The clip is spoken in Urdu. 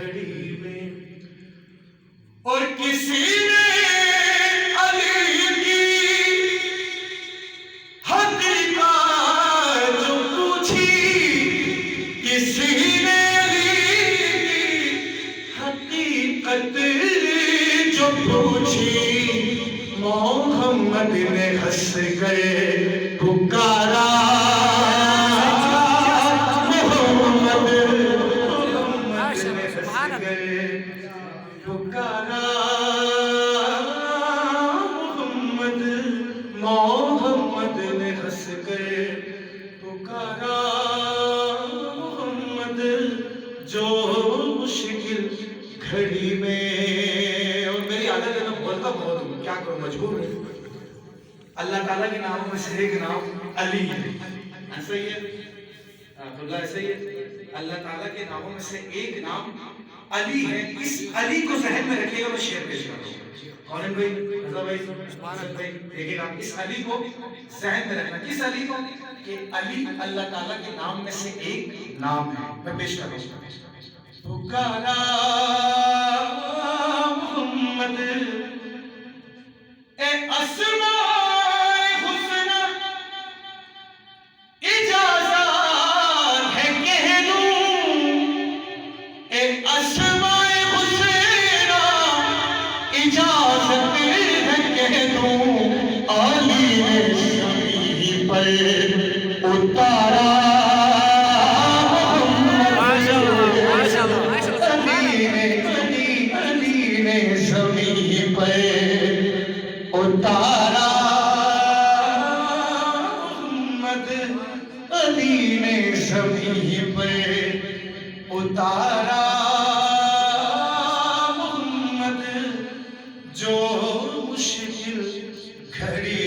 گھڑی میں، اور کسی نے علی کی حقیقت جو پوچھی، کسی نے علی کی حقیقت جو پوچھی، محمد نے ہنس گئے پکارا، محمد نے ہنس گئے پکارا، محمد نے ہنس گئے پکارا، محمد جو مشکل گھڑی میں۔ اور میری عادت ہے میں بولتا بہت ہوں، کیا کروں مجبور ہوں۔ اللہ تعالیٰ کے ناموں میں سے ایک نام علی ہے، ایسا ہی ہے عبداللہ، ایسا ہی ہے۔ اللہ تعالیٰ کے ناموں میں سے ایک نام علی ہے۔ اس علی کو ذہن میں رکھیے گا، میں شعر پیش کر رہا ہوں۔ کون بھائی، رضا بھائی، حسن بھائی، دیکھیے گا اس علی کو ذہن میں رکھنا۔ کس علی کو؟ کہ علی اللہ تعالیٰ کے نام میں سے ایک نام ہے۔ میں پیش کر رہا ہوں۔ پکارا محمد اے اسمائے حسنہ، اجازت ہے کہہ دوں، اے اسمائے حسنہ، اجازت ہے کہہ دوں، علی نے زمین پر اتارا، علی نے زمین پر اتارا، محمد علی نے زمین پر اتارا، محمد جو مشکل گھڑی